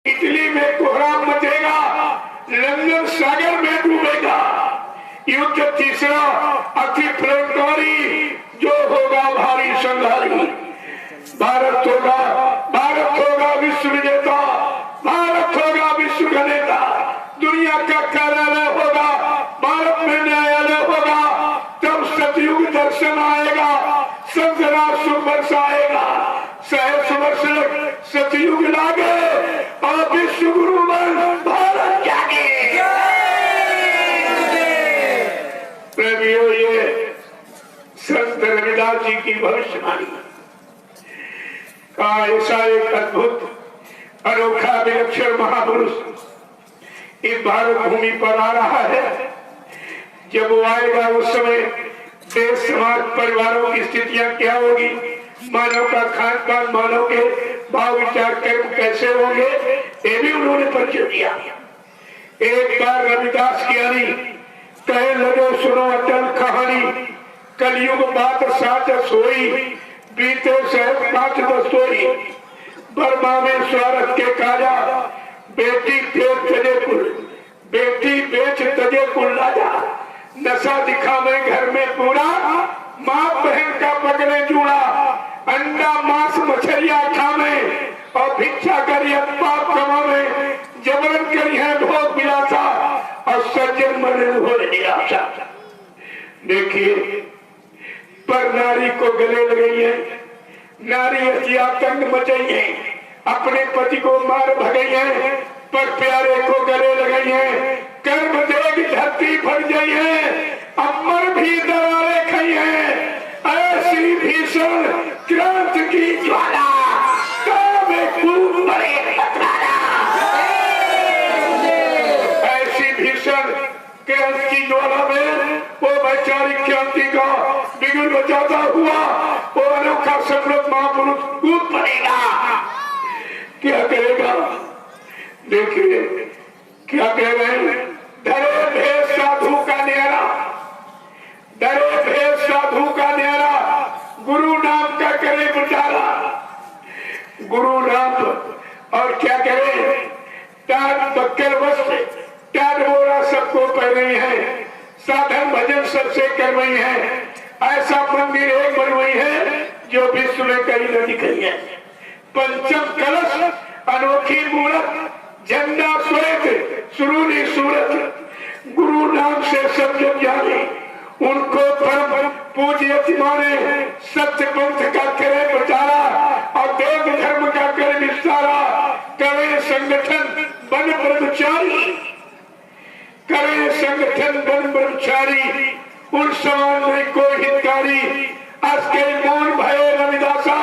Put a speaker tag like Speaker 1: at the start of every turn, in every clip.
Speaker 1: Italy में कोहराम मचेगा, London सागर में डूबेगा। युद्ध तीसरा अति प्रलयकारी, जो होगा भारी संघारी। भारत होगा विश्व विजेता, भारत होगा विश्व का नेता। दुनिया का कार्यालय होगा, भारत में न्यायालय होगा। तब सतयुग दर्शन आएगा, संजना सुख बरसाएगा। सहस वर्ष सतयुग लागे और विश्व गुरु बन भारत जागे। प्रेमियों, ये संत रविदास जी की भविष्यवाणी का ऐसा एक अद्भुत अनोखा विलक्षण महापुरुष इस भारत भूमि पर आ रहा है। जब वो आएगा उस समय देश समाज परिवारों की स्थितियां क्या होगी, मानव का खान पान, मानव के भाव विचार कर्म कैसे होंगे, ये भी उन्होंने परिचय दिया। एक बार रविदास की आनी कहे लगे सुनो अटल कहानी। कलयुग बात साच सोई, बीते सहज पांच दस्तोई। बर्मा में स्वार्थ के काजा, बेटी बेच तजे कुल, बेटी बेच तजे कुल राजा। नशा दिखा मैं घर में पूरा, माँ बहन का पकड़े जूड़ा। अंडा मांस मछलियां खावे और भिक्षा करिए पाप कमावे। जबरन करी है भोग विलासा और सज्जन मरे हो निराशा। देखिए, पर नारी को गले लगाई है, नारी अत्यातंक मचाई है, अपने पति को मार भगाई है, पर प्यारे को गले लगाई है। कर्म देख धरती फट गई है, अमर भी दरारे खाई है। ऐसी भीषण क्रांति की ज्वाला, ऐसी भीषण क्रांति की ज्वाला में वो वैचारिक क्रांति का बिगुल बचाता हुआ वो अनोखा समृद्ध महापुरुष कूद पड़ेगा। क्या करेगा? देखिए क्या कह रहे हैं। डरे भेद साधु का न्यारा, डरे भेद साधु का न्यारा, गुरु नाम का करे प्रचारा। गुरु नाम और क्या करे, टाट बक्कर वस्त्र टाट बोरा सबको पहने हैं, साधन भजन सबसे करवाई है। ऐसा मंदिर एक बनवाई है जो विश्व में कहीं न दिखाई है। पंचम कलश अनोखी मूर्त, झंडा श्वेत सुरूरी सूरत। गुरु नाम से सब जग जाने, उनको परम पूज्य माने। सत्य पंथ का करे प्रचारा और देव धर्म का करे विस्तारा। करे संगठन बन ब्रह्मचारी, करे संगठन बन ब्रह्मचारी। उन समान में कोई हितकारी, आज के मौन भय रविदासा।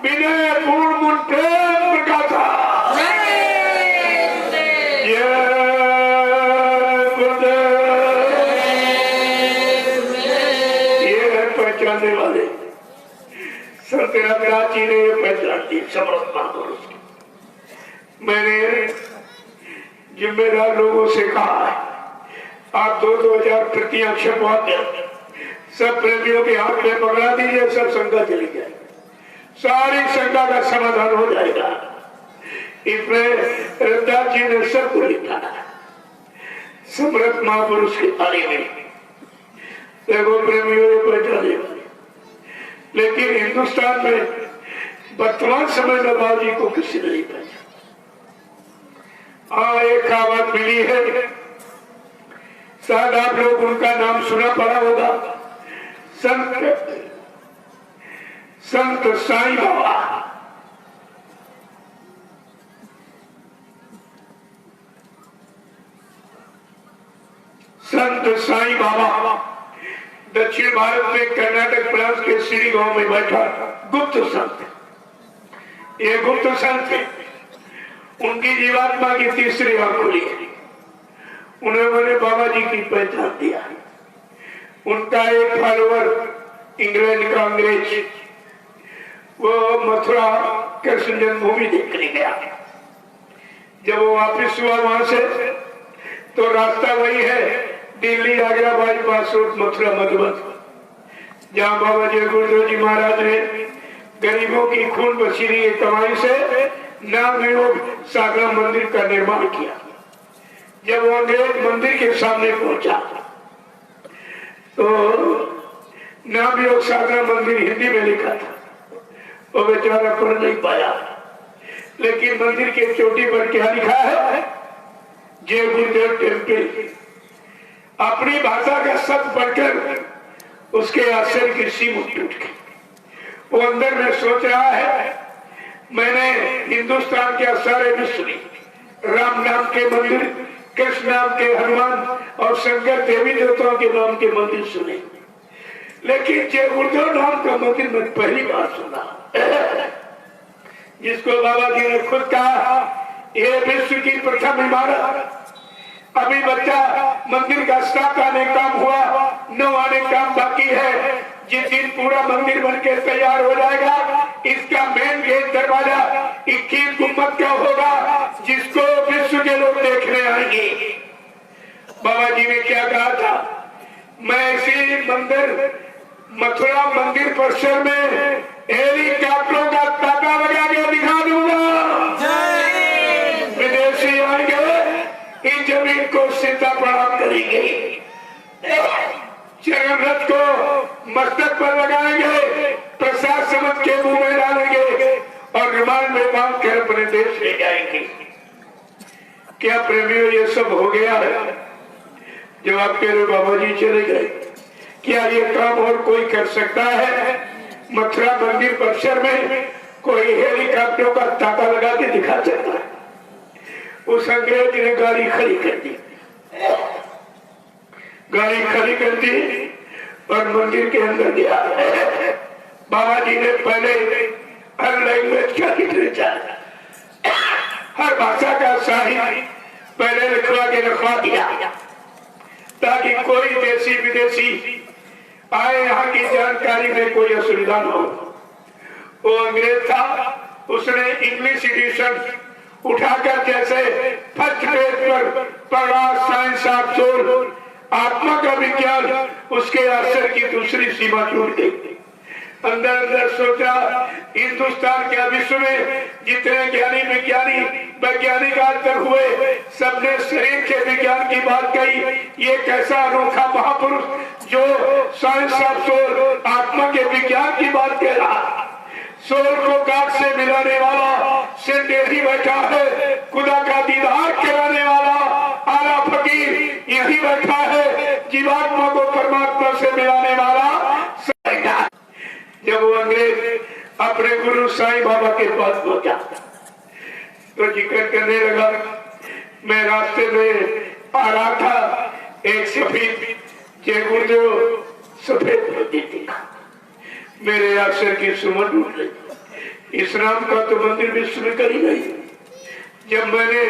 Speaker 1: विनय पूर्ण मुन प्रेम प्रकाशा। पहचानने वाले संत रविदास जी ने पहचान दी समर्थ महापुरुष की। मैंने जिम्मेदार लोगों से कहा है, आप 2,000 प्रतियां छपवाते, सब प्रेमियों के हाथ में पकड़ा दीजिए, सब शंका चली जाएगी, सारी शंका का समाधान हो जाएगा। इसमें रविदास जी ने सबको लिखा समर्थ महापुरुष के बारे में। देखो प्रेमियों पहचाने वाले, लेकिन हिंदुस्तान में वर्तमान समय में बाबा जी को किसी ने नहीं पहचाना। एक आवाज मिली है, शायद आप लोग उनका नाम सुना पड़ा होगा, संत साईं बाबा। संत साईं बाबा दक्षिण भारत में कर्नाटक प्रांत के श्री गांव में बैठा गुप्त संत। ये गुप्त संत उनकी जीवात्मा की तीसरी आंख खुली। उन्होंने बाबा जी की पहचान दिया। उनका एक फॉलोअर इंग्लैंड का अंग्रेज, वो मथुरा कृष्ण जन्मभूमि देखने गया। जब वो वापिस हुआ वहां से, तो रास्ता वही है, दिल्ली आगरा बाईपास रोड मथुरा मधुबन, जहाँ बाबा जय गुरुदेव जी महाराज ने गरीबों की खून पसीने की कमाई से नामयोग साधना मंदिर का निर्माण किया। जब वो अंग्रेज मंदिर के सामने पहुंचा तो नामयोग साधना मंदिर हिंदी में लिखा था, वो बेचारा पढ़ नहीं पाया, लेकिन मंदिर के चोटी पर क्या लिखा है, जय गुरुदेव टेम्पल। अपनी भाषा का शब्द पढ़कर उसके आश्चर्य की सीम टूट गई। वो अंदर में सोच रहा है, मैंने हिंदुस्तान के सारे विश्व में राम नाम के मंदिर, कृष्ण नाम के हनुमान और शंकर देवी देवताओं के नाम के मंदिर सुने, लेकिन जय गुरुदेव नाम का मंदिर मैं पहली बार सुना, जिसको बाबा जी ने खुद कहा ये विश्व की प्रथम इमारत। अभी बच्चा मंदिर का 7 आने काम हुआ, 9 आने काम बाकी है। जिस दिन पूरा मंदिर बनके तैयार हो जाएगा, इसका मेन गेट दरवाजा 21 गुम्बद का होगा, जिसको विश्व के लोग देखने आएंगे। बाबा जी ने क्या कहा था, मैं इसी मंदिर मथुरा मंदिर परिसर में हेलीकॉप्टरों का ताका लगा के दिखा दूंगा। विदेशी आएंगे, इस जमीन को सीधा प्रणाम करेंगे, चरण रथ को मस्तक पर लगाएंगे, प्रसाद समझ के मुंह में डालेंगे और रुमाल में बांध कर अपने देश ले जाएंगे। क्या प्रेमियों ये सब हो गया है? जब आपके बाबा जी चले गए, क्या ये काम और कोई कर सकता है? मथुरा मंदिर परिसर में कोई हेलीकॉप्टरों का ताका लगा के दिखा सकता है? उस अंग्रेज ने गाड़ी खड़ी कर दी, गाड़ी खड़ी कर दी और मंदिर के अंदर गया। बाबा जी ने पहले हर लैंग्वेज का लिटरेचर, हर भाषा का साहित्य पहले लिखवा दिया, ताकि कोई देशी विदेशी आए यहाँ की जानकारी में कोई असुविधा न हो। वो अंग्रेज था, उसने इंग्लिश एडिशन उठाकर जैसे फर्स्ट पेज पर पढ़ा साइंस ऑफ सोल, आत्मा का विज्ञान, उसके आश्चर्य की दूसरी सीमा टूट गई। अंदर अंदर सोचा, हिंदुस्तान के विश्व में जितने ज्ञानी विज्ञानी वैज्ञानिक आज तक हुए, सबने शरीर के विज्ञान की बात कही। ये कैसा अनोखा महापुरुष जो साइंस ऑफ सोल, आत्मा के विज्ञान की बात कह रहा। सोल को गांठ से मिलाने वाला सिर यही बैठा है, खुदा का दीदार कराने वाला आला फकीर यही बैठा है, जीवात्मा को परमात्मा से मिलाने वाला। जब वो अंग्रेज अपने गुरु साईं बाबा के पास पहुंचा तो जिक्र करने लगा, मैं रास्ते में आ रहा था, एक सफेद जय गुरुदेव सफेद धोती दिखा, मेरे आश्चर्य की सुमन उठ गई। इस नाम का तो मंदिर विश्व में करी नहीं। जब मैंने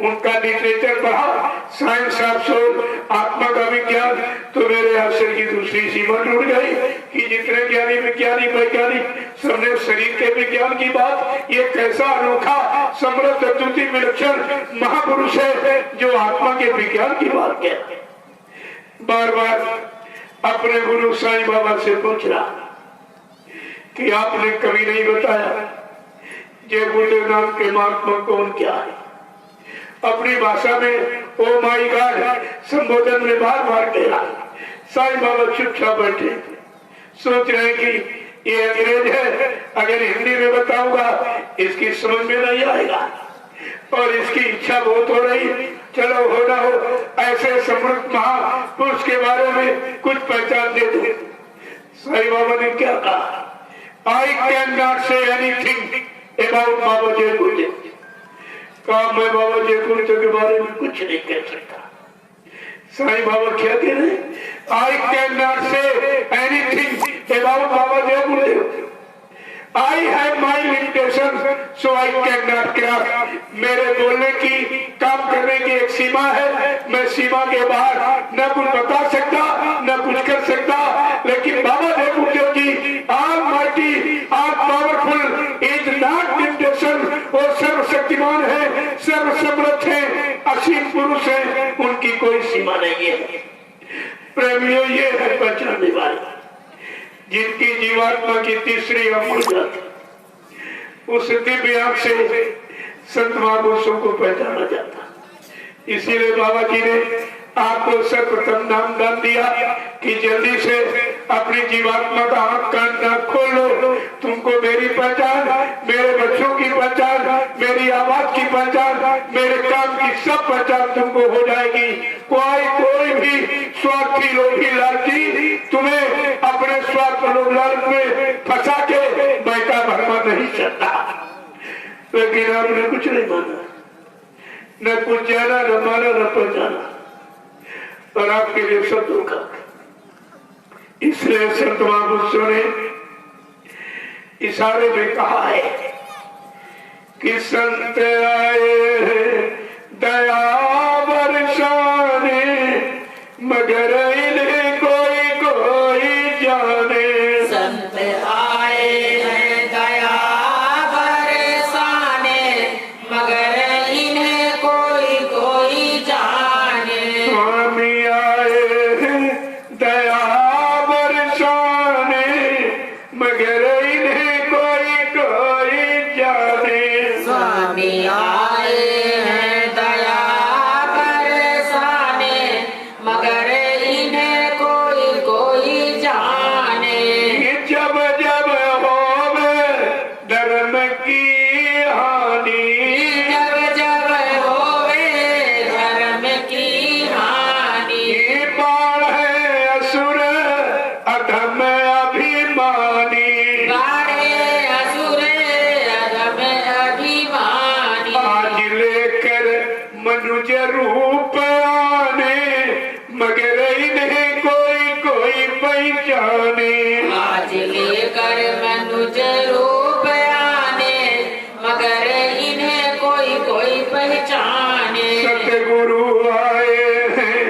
Speaker 1: उनका लिटरेचर पढ़ा, साइंस ऑफ सोल, आत्मा का विज्ञान, तो मेरे आश्चर्य की दूसरी सीमा टूट गई कि जितने ज्ञानी विज्ञानी वैज्ञानिक सबने शरीर के विज्ञान की बात, ये कैसा अनोखा समृद्ध अद्वितीय विलक्षण महापुरुष है जो आत्मा के विज्ञान की बात कहते। बार बार अपने गुरु साईं बाबा से पूछ रहा कि आपने कभी नहीं बताया जय गुरुदेव नाम के महात्मा कौन क्या है। अपनी भाषा में ओ माई गॉड संबोधन में बार बार कह रहा। साईं बाबा चुपचाप बैठे, सोच रहे कि ये अंग्रेज है, अगर हिंदी में बताऊंगा इसकी समझ में नहीं आएगा, और इसकी इच्छा बहुत हो रही, चलो हो ना हो ऐसे समृद्ध महापुरुष के बारे में कुछ पहचान दे दो। साईं बाबा ने क्या कहा, I cannot say anything about बाबा जय गुरुदेव। कहा मैं बाबा जय गुरुदेव के बारे में कुछ नहीं कह सकता। साईं बाबा क्या कह रहे, I cannot say anything about Baba Jai Gurudev. I have my limitations, so I cannot cross। मेरे बोलने की, काम करने की एक सीमा है, मैं सीमा के बाहर न कुछ बता सकता न कुछ कर सकता। लेकिन Baba Jai Gurudev ji almighty, all powerful is not limitation, वो सर्वशक्तिमान है, सर्वसमर्थ है, असीम पुरुष है, उनकी कोई सीमा नहीं है। प्रेमियों, ये है पहचानने वाले जिनकी जीवात्मा की तीसरी अमूल जाति उस दिव्य आंख से संत महापुरुषों को पहचाना जाता। इसीलिए बाबा जी ने आपको सर्वप्रथम नाम दान दिया कि जल्दी से अपनी जीवात्मा का आंख कान ना खोलो। तुमको मेरी पहचान, मेरे बच्चों की पहचान, मेरी आवाज की पहचान, मेरे काम की सब पहचान तुमको हो जाएगी। कोई भी स्वार्थी लोभी लालची तुम्हें अपने स्वार्थ लोभ लालच में फंसा के बैठा भरमा नहीं सकता। लेकिन आपने कुछ नहीं माना, न कुछ जाना, न माना, न पहचाना, और आपके लिए सब धोखा। इसलिए संत महापुरुषों ने इशारे में कहा है कि संत आए दया बरसाने, मगर इन्हें कोई कोई जाने।
Speaker 2: संत आए हैं दया बरसाने, मगर इन्हें कोई कोई जाने।
Speaker 1: स्वामी आए दया बरसाने, मगर इन्हें कोई कोई जाने।
Speaker 2: स्वामी आए हैं दया बरसाने, मगर इन्हें कोई कोई जाने।
Speaker 1: जब जब होवे धर्म की हानि,
Speaker 2: जब जब होवे धर्म की हानि।
Speaker 1: बाढ़ है असुर अधम अभिमानी।
Speaker 2: बाढ़े असुर अधम अभिमानी।
Speaker 1: आज लेकर मनुज रूप आने, मगर इन्हें कोई कोई पहचाने।
Speaker 2: आज लेकर मनुज रूप आने, मगर इन्हें कोई कोई पहचाने।
Speaker 1: सतगुरु आए हैं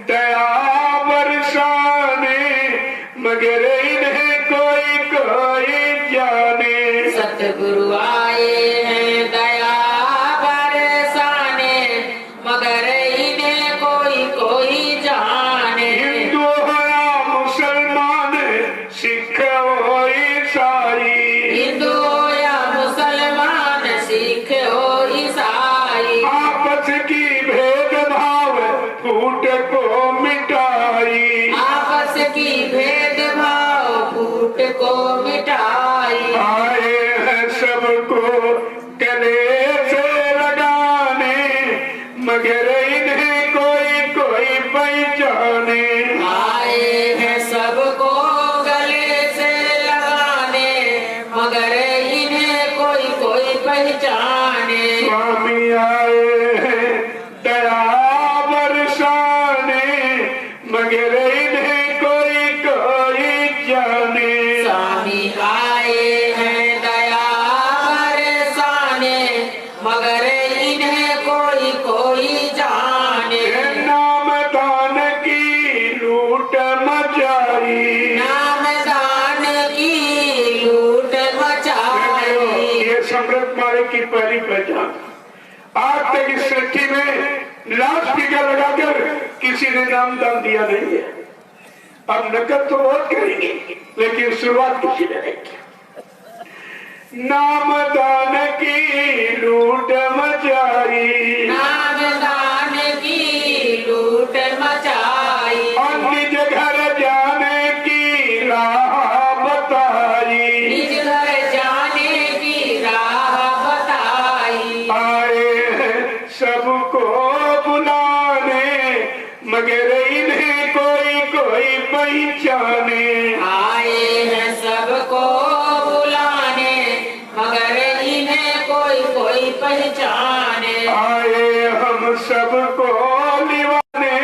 Speaker 1: दया बरसाने, मगर इन्हें कोई कोई जाने।
Speaker 2: सतगुरु आए हैं दया बरसाने, मगर इन्हें कोई कोई जाने।
Speaker 1: हिंदू हो या मुसलमान, सिख हो ईसाई,
Speaker 2: हिंदू हो या मुसलमान, सिख हो ईसाई।
Speaker 1: आपस की भेदभाव फूट को मिटाई।
Speaker 2: आपस की भेदभाव फूट को मिटाई।
Speaker 1: आए हैं सबको गले से लगाने, मगर इन्हें कोई कोई पहचाने।
Speaker 2: आए हैं सबको गले से लगाने, मगर इन्हें कोई कोई पहचाने।
Speaker 1: स्वामी आए हैं दया बरसाने, मगर इन्हें कोई कोई जाने।
Speaker 2: स्वामी आए हैं दया बरसाने, मगर इन्हें कोई कोई जाने।
Speaker 1: नाम दान की लूट मचाई।
Speaker 2: नाम दान की लूट मचाई।
Speaker 1: ये समृद्ध मारे की पहली पहचान। आज तक इस सृष्टि में लाख टीका लगाकर किसी ने नाम दान दिया नहीं है। अब नकद तो बहुत करेंगे, लेकिन शुरुआत किसी ने नहीं की। नाम दान की लूट मचाई।
Speaker 2: नाम दान की लूट मचाई।
Speaker 1: और निज घर जाने की राह बताई।
Speaker 2: निज घर जाने की राह बताई।
Speaker 1: आए हैं सबको बुलाने, मगर इन्हें कोई कोई पहचाने।
Speaker 2: आए हैं सबको बुलाने, मगर इन्हें कोई कोई पहचाने।
Speaker 1: आए हम सबको लिवाने,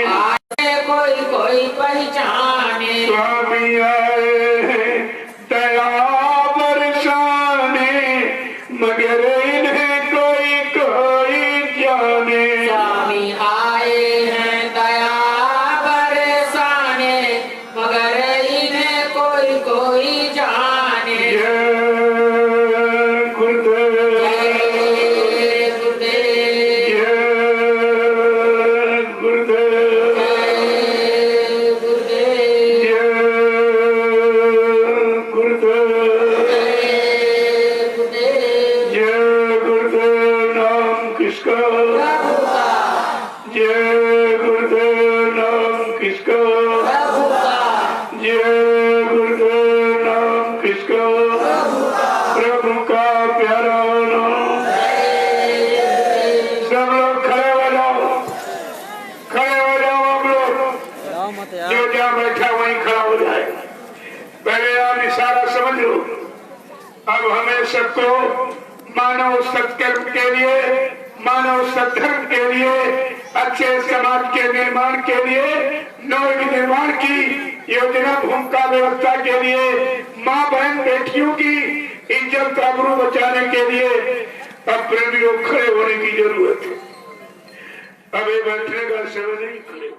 Speaker 2: आए कोई कोई पहचाने।
Speaker 1: स्वामी आए हैं दया बरसाने, मगर इन्हें कोई कोई जाने।
Speaker 2: स्वामी आए हैं दया बरसाने, मगर इन्हें कोई कोई जाने।
Speaker 1: जय गुरुदेव,
Speaker 2: जय गुरुदेव,
Speaker 1: जय किसका?
Speaker 2: प्रभु का।
Speaker 1: जय गुरुदेव नाम किसका?
Speaker 2: प्रभु का।
Speaker 1: जय गुरुदेव नाम किसका?
Speaker 2: प्रभु का।
Speaker 1: प्रभु का प्यारा नाम। सब लोग खड़े हो जाओ, खड़े हो जाओ। आप लोग जो जहाँ बैठा वहीं खड़ा हो जाए। पहले आप इशारा समझ लो। अब हमें सबको मानव सत्कर्म के लिए, मानव सद्धर्म के लिए, अच्छे समाज के निर्माण के लिए, नव निर्माण की योजना भूमिका व्यवस्था के लिए, माँ बहन बेटियों की इज्जत आबरू बचाने के लिए अब प्रेमियों खड़े होने की जरूरत है। अब ये बैठने का समय नहीं, खड़े